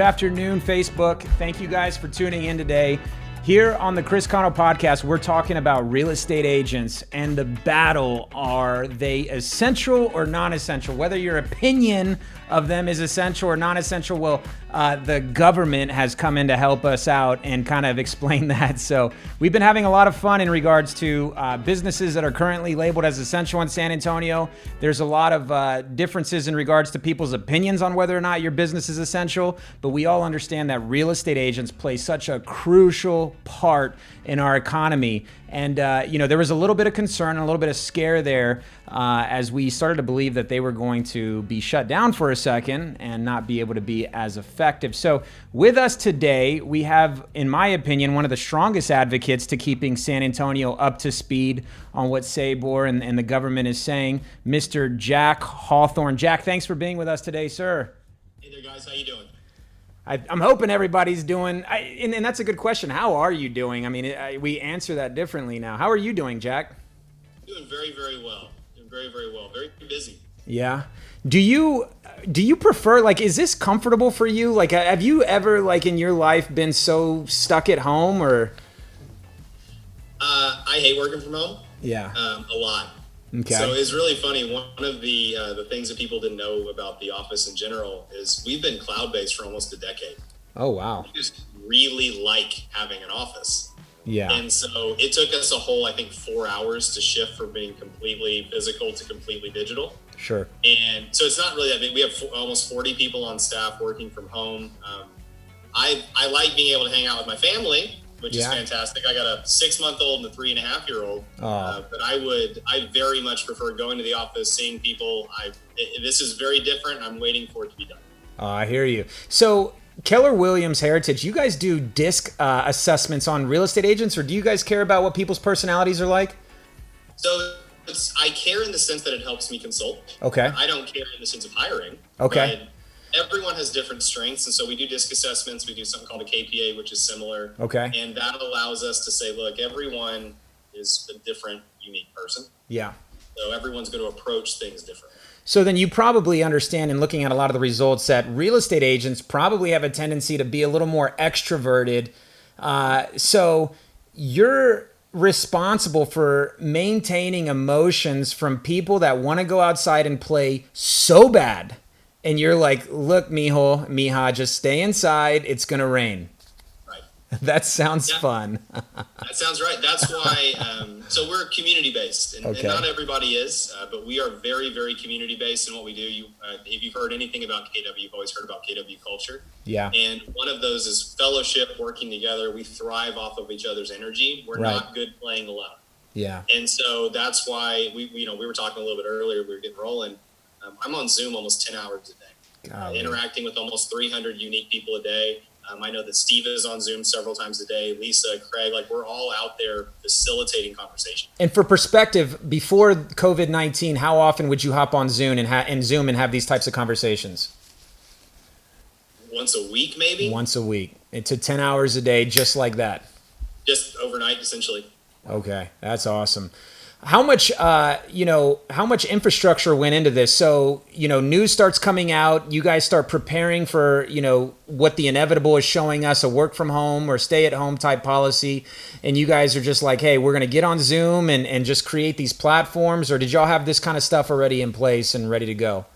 afternoon, Facebook. Thank you guys for tuning in today. Here on the Cano podcast, we're talking about real estate agents and the battle. Are they essential or non-essential? Whether your opinion of them is essential or non-essential, well, the government has come in to help us out and kind of explain that. So we've been having a lot of fun in regards to businesses that are currently labeled as essential in San Antonio. There's a lot of differences in regards to people's opinions on whether or not your business is essential, but we all understand that real estate agents play such a crucial part in our economy. And, there was a little bit of concern and a little bit of scare there as we started to believe that they were going to be shut down for a second and not be able to be as effective. So with us today, we have, in my opinion, one of the strongest advocates to keeping San Antonio up to speed on what SABOR and the government is saying, Mr. Jack Hawthorne. Jack, thanks for being with us today, sir. Hey there, guys. How you doing? I'm hoping everybody's doing, and that's a good question. How are you doing? I mean, we answer that differently now. How are you doing, Jack? Doing very, very well. Doing very, very well. Very busy. Yeah. Do you prefer, like, is this comfortable for you? Like, have you ever, like, in your life been so stuck at home or? I hate working from home. Yeah. A lot. Okay. So it's really funny. One of the things that people didn't know about the office in general is we've been cloud-based for almost a decade. Oh, wow. We just really like having an office. Yeah. And so it took us a whole, I think, 4 hours to shift from being completely physical to completely digital. Sure. And so it's not really that big. We have almost 40 people on staff working from home. I like being able to hang out with my family, which is fantastic. I got a 6-month-old and a 3.5-year-old. But I very much prefer going to the office, seeing people. This is very different. I'm waiting for it to be done. I hear you. So Keller Williams Heritage, you guys do DISC assessments on real estate agents, or do you guys care about what people's personalities are like? So I care in the sense that it helps me consult. Okay. I don't care in the sense of hiring. Okay. But everyone has different strengths, and so we do DISC assessments. We do something called a KPA, which is similar. Okay. And that allows us to say, look, everyone is a different, unique person. Yeah. So everyone's going to approach things differently. So then you probably understand, in looking at a lot of the results, that real estate agents probably have a tendency to be a little more extroverted. So you're responsible for maintaining emotions from people that want to go outside and play so bad. And you're like, look, mija, just stay inside. It's going to rain. Right. That sounds fun. That sounds right. That's why, so we're community-based, and not everybody is, but we are very, very community-based in what we do. If you've heard anything about KW, you've always heard about KW culture. Yeah. And one of those is fellowship, working together. We thrive off of each other's energy. We're not good playing alone. Yeah. And so that's why we were talking a little bit earlier, we were getting rolling. I'm on Zoom almost 10 hours a day, interacting with almost 300 unique people a day. I know that Steve is on Zoom several times a day, Lisa, Craig, like we're all out there facilitating conversation. And for perspective, before COVID-19, how often would you hop on Zoom and have these types of conversations? Once a week, maybe? Once a week. It's 10 hours a day, just like that. Just overnight, essentially. Okay, that's awesome. How much infrastructure went into this? So, news starts coming out, you guys start preparing for, what the inevitable is showing us, a work from home or stay at home type policy. And you guys are just like, hey, we're going to get on Zoom and just create these platforms. Or did y'all have this kind of stuff already in place and ready to go?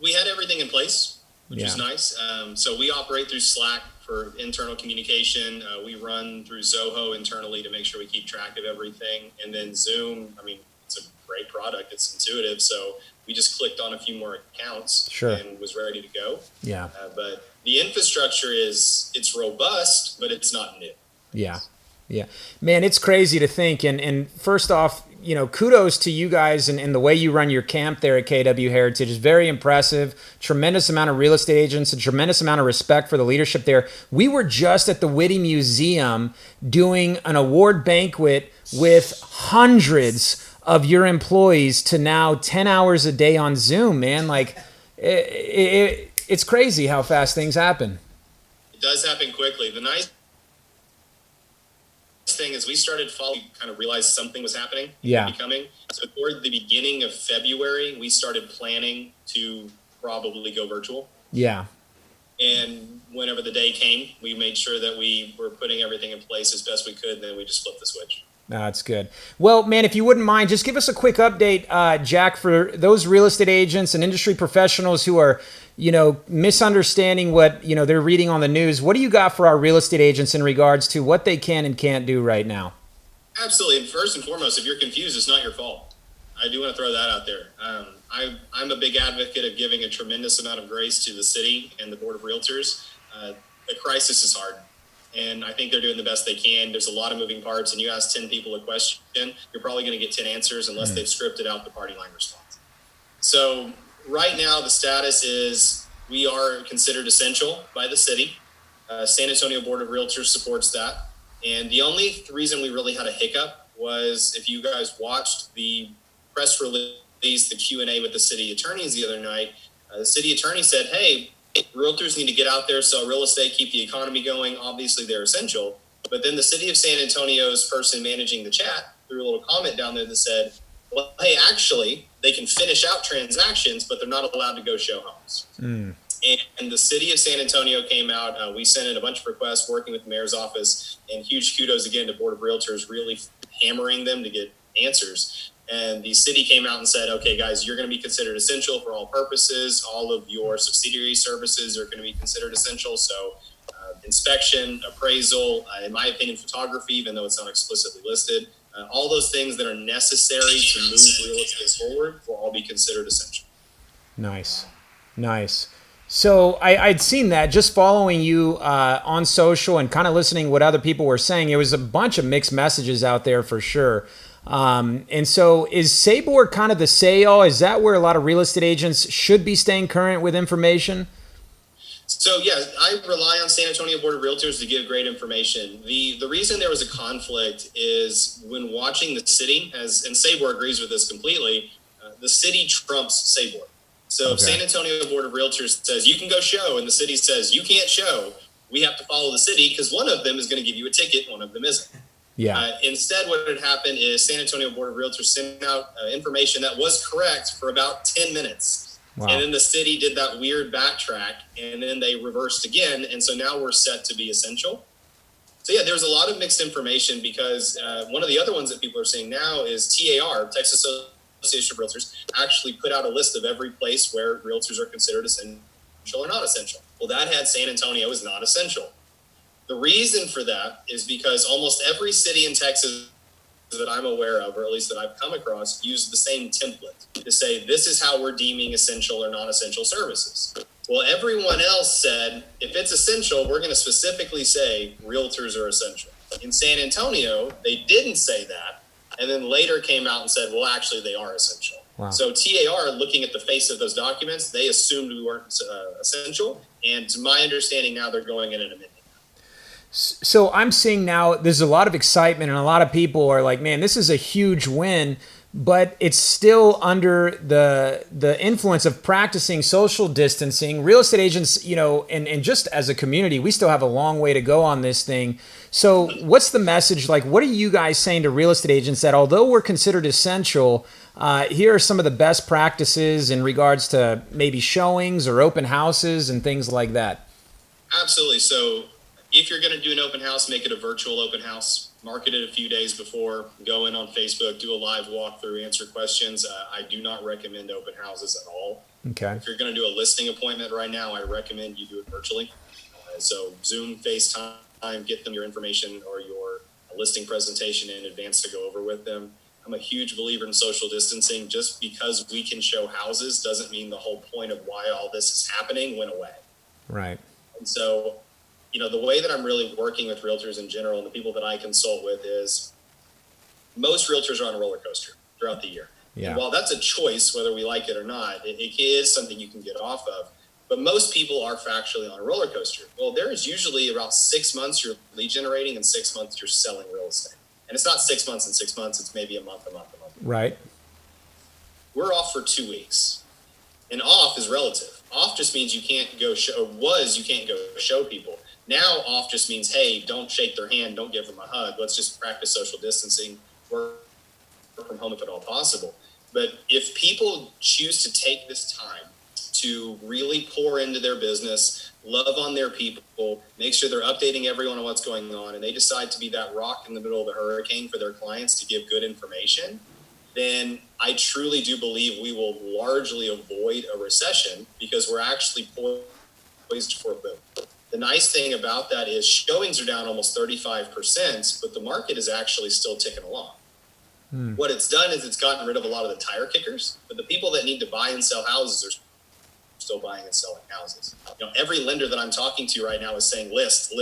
We had everything in place, which is nice. So we operate through Slack for internal communication. We run through Zoho internally to make sure we keep track of everything. And then Zoom, it's a great product. It's intuitive. So we just clicked on a few more accounts and was ready to go. Yeah. But the infrastructure it's robust, but it's not new. Yeah. Yeah. Man, it's crazy to think. And first off, kudos to you guys and the way you run your camp there at KW Heritage is very impressive. Tremendous amount of real estate agents, a tremendous amount of respect for the leadership there. We were just at the Whitty Museum doing an award banquet with hundreds of your employees to now 10 hours a day on Zoom, man. Like, it's crazy how fast things happen. It does happen quickly. The nice thing is we started following, kind of realized something was happening. Becoming. So toward the beginning of February, we started planning to probably go virtual. Yeah. And whenever the day came, we made sure that we were putting everything in place as best we could, and then we just flipped the switch. That's good. Well, man, if you wouldn't mind, just give us a quick update, Jack, for those real estate agents and industry professionals who are, misunderstanding what, they're reading on the news. What do you got for our real estate agents in regards to what they can and can't do right now? Absolutely. And first and foremost, if you're confused, it's not your fault. I do want to throw that out there. I'm a big advocate of giving a tremendous amount of grace to the city and the Board of Realtors. The crisis is hard, and I think they're doing the best they can. There's a lot of moving parts, and you ask 10 people a question, you're probably going to get 10 answers unless they've scripted out the party line response. So right now, the status is we are considered essential by the city. San Antonio Board of Realtors supports that. And the only reason we really had a hiccup was if you guys watched the press release, the Q&A with the city attorneys the other night, the city attorney said, hey, realtors need to get out there, sell real estate, keep the economy going. Obviously, they're essential. But then the city of San Antonio's person managing the chat threw a little comment down there that said, well, hey, actually, they can finish out transactions, but they're not allowed to go show homes. And the city of San Antonio came out. We sent in a bunch of requests working with the mayor's office, and huge kudos again to Board of Realtors really hammering them to get answers. And the city came out and said, okay, guys, you're going to be considered essential for all purposes. All of your subsidiary services are going to be considered essential. So inspection, appraisal, in my opinion, photography, even though it's not explicitly listed, all those things that are necessary to move real estate forward will all be considered essential. Nice. So I'd seen that just following you on social and kind of listening what other people were saying. It was a bunch of mixed messages out there for sure. And so is SABOR kind of the say-all? Is that where a lot of real estate agents should be staying current with information? So, yeah, I rely on San Antonio Board of Realtors to give great information. The reason there was a conflict is when watching the city, and SABOR agrees with this completely, the city trumps SABOR. So if San Antonio Board of Realtors says you can go show and the city says you can't show, we have to follow the city because one of them is going to give you a ticket, one of them isn't. Yeah. Instead, what had happened is San Antonio Board of Realtors sent out information that was correct for about 10 minutes. Wow. And then the city did that weird backtrack, and then they reversed again. And so now we're set to be essential. So, yeah, there's a lot of mixed information because one of the other ones that people are seeing now is TAR, Texas Association of Realtors, actually put out a list of every place where realtors are considered essential or not essential. Well, that had San Antonio as not essential. The reason for that is because almost every city in Texas that I'm aware of, or at least that I've come across, use the same template to say this is how we're deeming essential or non-essential services. Well, everyone else said if it's essential, we're going to specifically say realtors are essential. In San Antonio, they didn't say that, and then later came out and said, well, actually, they are essential. Wow. So TAR, looking at the face of those documents, they assumed we weren't essential, and to my understanding now, they're going in and amending. So I'm seeing now there's a lot of excitement and a lot of people are like, man, this is a huge win, but it's still under the influence of practicing social distancing. Real estate agents, and just as a community, we still have a long way to go on this thing. So what's the message? Like, what are you guys saying to real estate agents that although we're considered essential, here are some of the best practices in regards to maybe showings or open houses and things like that? Absolutely. So if you're going to do an open house, make it a virtual open house. Market it a few days before. Go in on Facebook, do a live walkthrough, answer questions. I do not recommend open houses at all. Okay. If you're going to do a listing appointment right now, I recommend you do it virtually. So Zoom, FaceTime, get them your information or your listing presentation in advance to go over with them. I'm a huge believer in social distancing. Just because we can show houses doesn't mean the whole point of why all this is happening went away. Right. And so the way that I'm really working with realtors in general and the people that I consult with is most realtors are on a roller coaster throughout the year. Yeah. And while that's a choice, whether we like it or not, it is something you can get off of. But most people are factually on a roller coaster. Well, there is usually about 6 months you're lead generating and 6 months you're selling real estate. And it's not 6 months and 6 months. It's maybe a month. Right. We're off for 2 weeks. And off is relative. Off just means you can't go show, you can't go show people. Now off just means, hey, don't shake their hand, don't give them a hug. Let's just practice social distancing, work from home if at all possible. But if people choose to take this time to really pour into their business, love on their people, make sure they're updating everyone on what's going on, and they decide to be that rock in the middle of the hurricane for their clients to give good information, then I truly do believe we will largely avoid a recession because we're actually poised for a boom. The nice thing about that is showings are down almost 35%, but the market is actually still ticking along. What it's done is it's gotten rid of a lot of the tire kickers, but the people that need to buy and sell houses are still buying and selling houses. Every lender that I'm talking to right now is saying list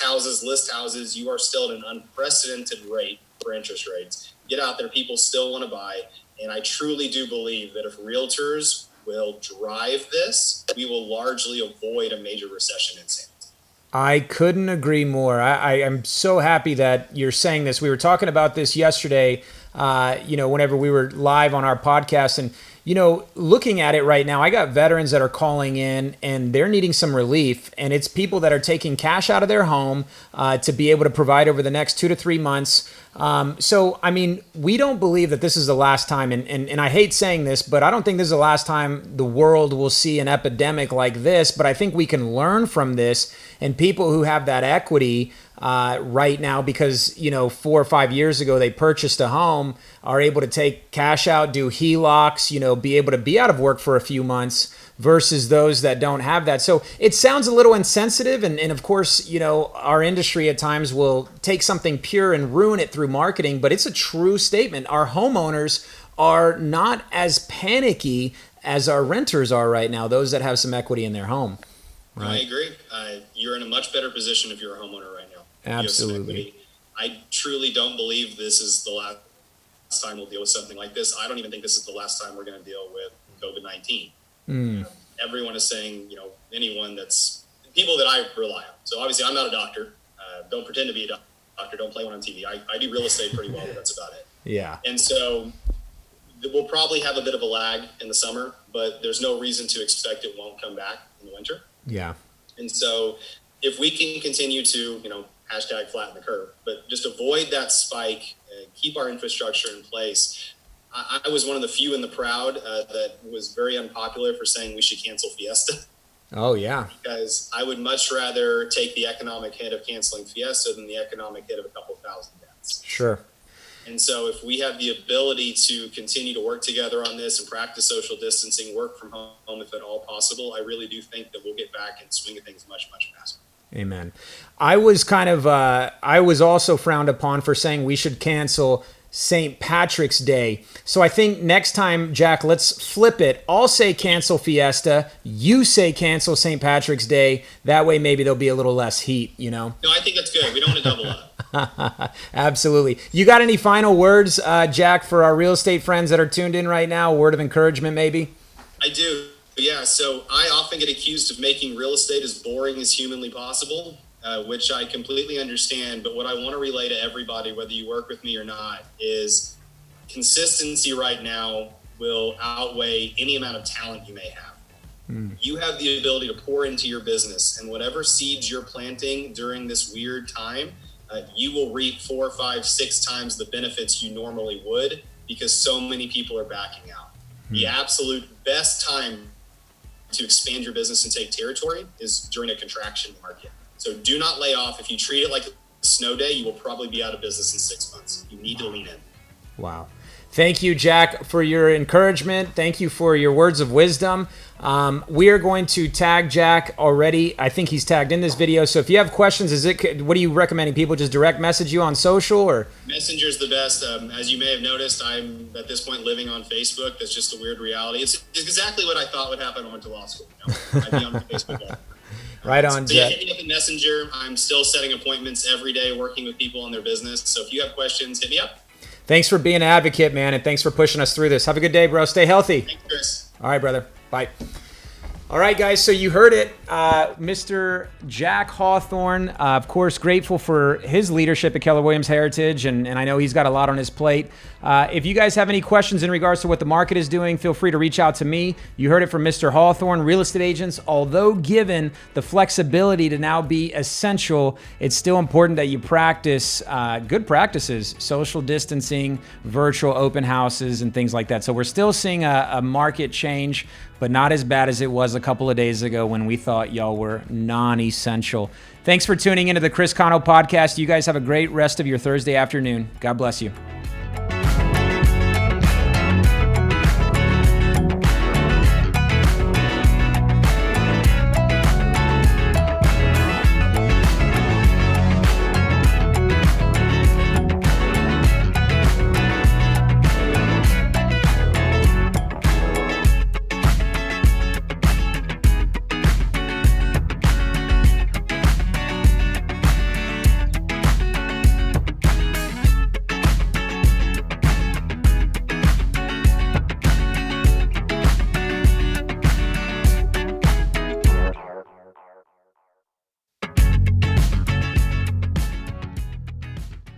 houses. You are still at an unprecedented rate for interest rates. Get out there. People still want to buy. And I truly do believe that if realtors will drive this, we will largely avoid a major recession in San Antonio. I couldn't agree more. I am so happy that you're saying this. We were talking about this yesterday, whenever we were live on our podcast, and looking at it right now, I got veterans that are calling in and they're needing some relief, and it's people that are taking cash out of their home to be able to provide over the next 2 to 3 months. So, I mean, we don't believe that this is the last time, and I hate saying this, but I don't think this is the last time the world will see an epidemic like this, but I think we can learn from this, and people who have that equity right now because, 4 or 5 years ago they purchased a home are able to take cash out, do HELOCs, be able to be out of work for a few months versus those that don't have that. So it sounds a little insensitive. And of course, our industry at times will take something pure and ruin it through marketing, but it's a true statement. Our homeowners are not as panicky as our renters are right now, those that have some equity in their home. Right? I agree. You're in a much better position if you're a homeowner right now. Absolutely. I truly don't believe this is the last time we'll deal with something like this. I don't even think this is the last time we're going to deal with COVID-19. Everyone is saying, anyone that's people that I rely on. So obviously I'm not a doctor. Don't pretend to be a doctor. Don't play one on TV. I do real estate pretty well, but that's about it. Yeah. And so we'll probably have a bit of a lag in the summer, but there's no reason to expect it won't come back in the winter. Yeah. And so if we can continue to, hashtag flatten the curve, but just avoid that spike and keep our infrastructure in place. I was one of the few in the crowd that was very unpopular for saying we should cancel Fiesta. Oh, yeah. Because I would much rather take the economic hit of canceling Fiesta than the economic hit of a couple thousand deaths. Sure. And so if we have the ability to continue to work together on this and practice social distancing, work from home if at all possible, I really do think that we'll get back and swing at things much, much faster. Amen. I was I was also frowned upon for saying we should cancel St. Patrick's Day. So I think next time, Jack, let's flip it. I'll say cancel Fiesta. You say cancel St. Patrick's Day. That way maybe there'll be a little less heat, No, I think that's good. We don't want to double up. Absolutely. You got any final words, Jack, for our real estate friends that are tuned in right now? A word of encouragement, maybe? I do. Yeah. So I often get accused of making real estate as boring as humanly possible, which I completely understand. But what I want to relay to everybody, whether you work with me or not, is consistency right now will outweigh any amount of talent you may have. You have the ability to pour into your business, and whatever seeds you're planting during this weird time, you will reap 4, 5, 6 times the benefits you normally would because so many people are backing out. The absolute best time to expand your business and take territory is during a contraction market. So do not lay off. If you treat it like a snow day, you will probably be out of business in 6 months. You need to lean in. Wow. Thank you, Jack, for your encouragement. Thank you for your words of wisdom. We are going to tag Jack already. I think he's tagged in this video. So if you have questions, what are you recommending? People just direct message you on social or? Messenger's the best. As you may have noticed, I'm at this point living on Facebook. That's just a weird reality. It's exactly what I thought would happen when I went to law school. I'd be on Facebook. Right on, Jack. Hit me up in Messenger. I'm still setting appointments every day, working with people on their business. So if you have questions, hit me up. Thanks for being an advocate, man, and thanks for pushing us through this. Have a good day, bro. Stay healthy. Thanks, Chris. All right, brother. Bye. All right, guys, so you heard it. Mr. Jack Hawthorne, of course, grateful for his leadership at Keller Williams Heritage, and I know he's got a lot on his plate. If you guys have any questions in regards to what the market is doing, feel free to reach out to me. You heard it from Mr. Hawthorne. Real estate agents, although given the flexibility to now be essential, it's still important that you practice good practices, social distancing, virtual open houses, and things like that. So we're still seeing a market change, but not as bad as it was a couple of days ago when we thought y'all were non-essential. Thanks for tuning into the Chris Cano podcast. You guys have a great rest of your Thursday afternoon. God bless you.